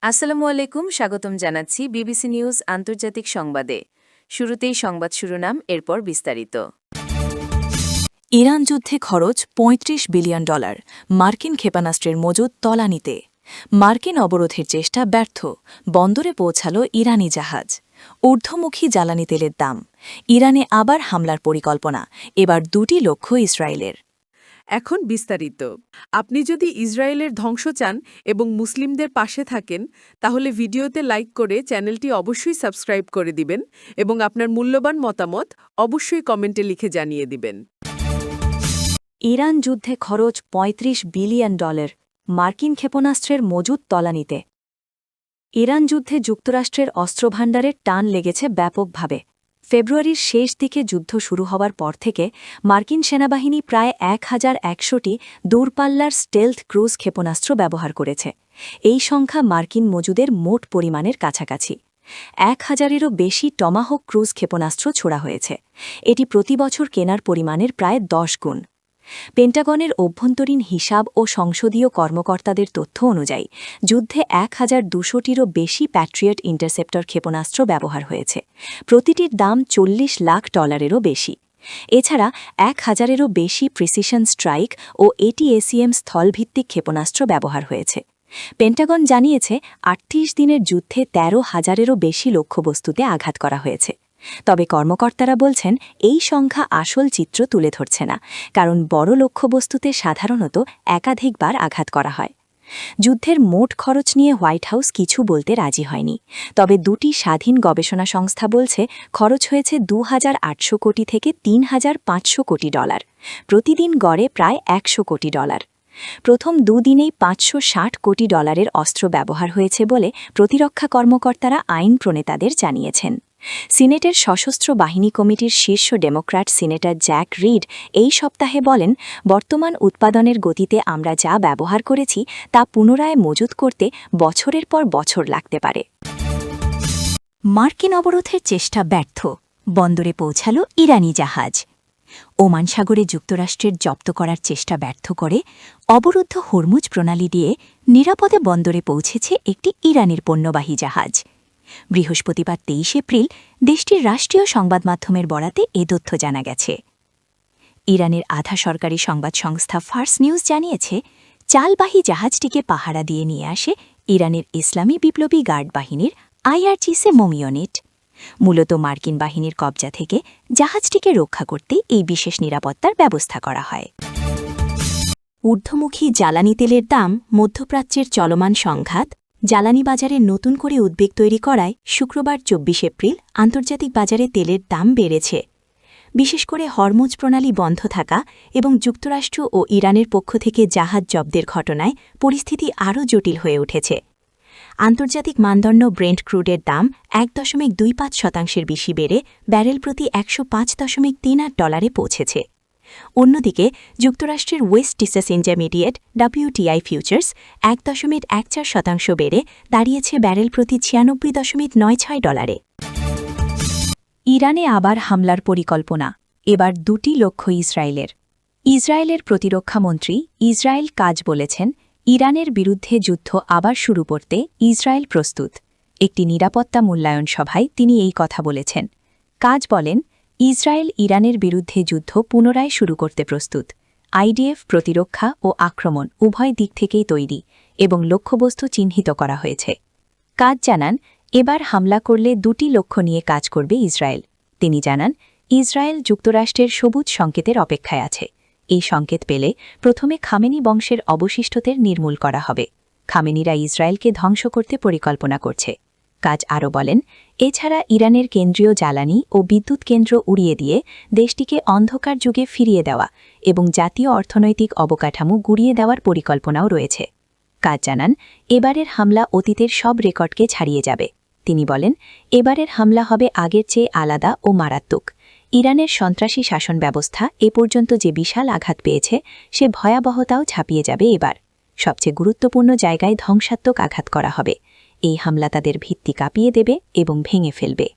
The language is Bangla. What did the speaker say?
আসসালামু আলাইকুম, স্বাগতম জানাচ্ছি বিবিসি নিউজ আন্তর্জাতিক সংবাদে। শুরুতেই সংবাদ শিরোনাম, এরপর বিস্তারিত। ইরান যুদ্ধে খরচ $৩৫ বিলিয়ন, মার্কিন ক্ষেপণাস্ত্রের মজুদ তলানিতে। মার্কিন অবরোধের চেষ্টা ব্যর্থ, বন্দরে পৌঁছাল ইরানি জাহাজ। ঊর্ধ্বমুখী জ্বালানি তেলের দাম, ইরানে আবার হামলার পরিকল্পনা, এবার ২টি লক্ষ্য ইসরায়েলের। এখন বিস্তারিত। আপনি যদি ইসরায়েলের ধ্বংস চান এবং মুসলিমদের পাশে থাকেন, তাহলে ভিডিওতে লাইক করে চ্যানেলটি অবশ্যই সাবস্ক্রাইব করে দিবেন এবং আপনার মূল্যবান মতামত অবশ্যই কমেন্টে লিখে জানিয়ে দিবেন। ইরান যুদ্ধে খরচ $৩৫ বিলিয়ন, মার্কিন ক্ষেপণাস্ত্রের মজুদ তলানিতে। ইরান যুদ্ধে যুক্তরাষ্ট্রের অস্ত্রভাণ্ডারের টান লেগেছে ব্যাপকভাবে। ফেব্রুয়ারির শেষ দিকে যুদ্ধ শুরু হওয়ার পর থেকে মার্কিন সেনাবাহিনী প্রায় ১,১০০টি দূরপাল্লার স্টেলথ ক্রুজ ক্ষেপণাস্ত্র ব্যবহার করেছে। এই সংখ্যা মার্কিন মজুদের মোট পরিমাণের কাছাকাছি। ১,০০০-এরও বেশি টমাহক ক্রুজ ক্ষেপণাস্ত্র ছোড়া হয়েছে। এটি প্রতি বছর কেনার পরিমাণের প্রায় ১০ গুণ। পেন্টাগনের অভ্যন্তরীণ হিসাব ও সংসদীয় কর্মকর্তাদের তথ্য অনুযায়ী যুদ্ধে ১,২০০টিরও বেশি প্যাট্রিয়ট ইন্টারসেপ্টর ক্ষেপণাস্ত্র ব্যবহার হয়েছে। প্রতিটির দাম $৪০ লাখ বেশি। এছাড়া ১,০০০-এরও বেশি প্রিসিশন স্ট্রাইক ও এটিএসিএম স্থলভিত্তিক ক্ষেপণাস্ত্র ব্যবহার হয়েছে। পেন্টাগন জানিয়েছে ৩৮ দিনের যুদ্ধে ১৩,০০০-এরও বেশি লক্ষ্যবস্তুতে আঘাত করা হয়েছে। তবে কর্মকর্তারা বলছেন এই সংখ্যা আসল চিত্র তুলে ধরছে না, কারণ বড় লক্ষ্যবস্তুতে সাধারণত একাধিকবার আঘাত করা হয়। যুদ্ধের মোট খরচ নিয়ে হোয়াইট হাউস কিছু বলতে রাজি হয়নি, তবে দুটি স্বাধীন গবেষণা সংস্থা বলছে খরচ হয়েছে $২,৮০০ কোটি থেকে $৩,৫০০ কোটি, প্রতিদিন গড়ে প্রায় $১০০ কোটি। প্রথম দুদিনেই $৫৬০ কোটি অস্ত্র ব্যবহার হয়েছে বলে প্রতিরক্ষা কর্মকর্তারা আইন প্রণেতাদের জানিয়েছেন। সিনেটের সশস্ত্র বাহিনী কমিটির শীর্ষ ডেমোক্র্যাট সিনেটর জ্যাক রিড এই সপ্তাহে বলেন, বর্তমান উৎপাদনের গতিতে আমরা যা ব্যবহার করেছি তা পুনরায় মজুত করতে বছরের পর বছর লাগতে পারে। মার্কিন অবরোধের চেষ্টা ব্যর্থ, বন্দরে পৌঁছাল ইরানি জাহাজ। ওমান সাগরে যুক্তরাষ্ট্রের জব্দ করার চেষ্টা ব্যর্থ করে অবরুদ্ধ হরমুজ প্রণালী দিয়ে নিরাপদে বন্দরে পৌঁছেছে একটি ইরানের পণ্যবাহী জাহাজ। বৃহস্পতিবার ২৩ এপ্রিল দেশটির রাষ্ট্রীয় সংবাদ মাধ্যমের বরাতে এ তথ্য জানা গেছে। ইরানের আধা সরকারি সংবাদ সংস্থা ফার্স নিউজ জানিয়েছে, চালবাহী জাহাজটিকে পাহারা দিয়ে নিয়ে আসে ইরানের ইসলামী বিপ্লবী গার্ড বাহিনীর IRGC মম ইউনিট। মূলত মার্কিন বাহিনীর কবজা থেকে জাহাজটিকে রক্ষা করতে এই বিশেষ নিরাপত্তার ব্যবস্থা করা হয়। ঊর্ধ্বমুখী জ্বালানি তেলের দাম, মধ্যপ্রাচ্যের চলমান সংঘাত, জ্বালানি বাজারে নতুন করে উদ্বেগ তৈরি করায় শুক্রবার ২৪ এপ্রিল আন্তর্জাতিক বাজারে তেলের দাম বেড়েছে। বিশেষ করে হরমুজ প্রণালী বন্ধ থাকা এবং যুক্তরাষ্ট্র ও ইরানের পক্ষ থেকে জাহাজ জব্দের ঘটনায় পরিস্থিতি আরও জটিল হয়ে উঠেছে। আন্তর্জাতিক মানদণ্ড ব্রেন্ট ক্রুডের দাম ১.২৫% বেশি বেড়ে ব্যারেল প্রতি $১০৫.৩৮ পৌঁছেছে। অন্যদিকে যুক্তরাষ্ট্রের West Texas intermediate WTI futures ১.১৪% বেড়ে দাঁড়িয়েছে ব্যারেল প্রতি $৯৬.৯৬। ইরানে আবার হামলার পরিকল্পনা, এবার ২টি লক্ষ্য ইসরায়েলের। ইসরায়েলের প্রতিরক্ষামন্ত্রী ইসরায়েল কাজ বলেছেন, ইরানের বিরুদ্ধে যুদ্ধ আবার শুরু করতে ইসরায়েল প্রস্তুত। একটি নিরাপত্তা মূল্যায়ন সভায় তিনি এই কথা বলেছেন। কাজ বলেন, ইসরায়েল ইরানের বিরুদ্ধে যুদ্ধ পুনরায় শুরু করতে প্রস্তুত। IDF প্রতিরক্ষা ও আক্রমণ উভয় দিক থেকেই তৈরি এবং লক্ষ্যবস্তু চিহ্নিত করা হয়েছে। কাজ জানান, এবার হামলা করলে ২টি লক্ষ্য নিয়ে কাজ করবে ইসরায়েল। তিনি জানান, ইসরায়েল যুক্তরাষ্ট্রের সবুজ সংকেতের অপেক্ষায় আছে। এই সংকেত পেলে প্রথমে খামেনি বংশের অবশিষ্টদের নির্মূল করা হবে। খামেনিরা ইসরায়েলকে ধ্বংস করতে পরিকল্পনা করছে। কাজ আরও বলেন, এছাড়া ইরানের কেন্দ্রীয় জ্বালানি ও বিদ্যুৎ কেন্দ্র উড়িয়ে দিয়ে দেশটিকে অন্ধকার যুগে ফিরিয়ে দেওয়া এবং জাতীয় অর্থনৈতিক অবকাঠামো গুঁড়িয়ে দেওয়ার পরিকল্পনাও রয়েছে। কাজ জানান, এবারের হামলা অতীতের সব রেকর্ডকে ছাড়িয়ে যাবে। তিনি বলেন, এবারের হামলা হবে আগের চেয়ে আলাদা ও মারাত্মক। ইরানের সন্ত্রাসী শাসন ব্যবস্থা এ পর্যন্ত যে বিশাল আঘাত পেয়েছে, সে ভয়াবহতাও ছাপিয়ে যাবে এবার। সবচেয়ে গুরুত্বপূর্ণ জায়গায় ধ্বংসাত্মক আঘাত করা হবে। এই হামলা তাদের ভিত্তি কাঁপিয়ে দেবে এবং ভেঙে ফেলবে।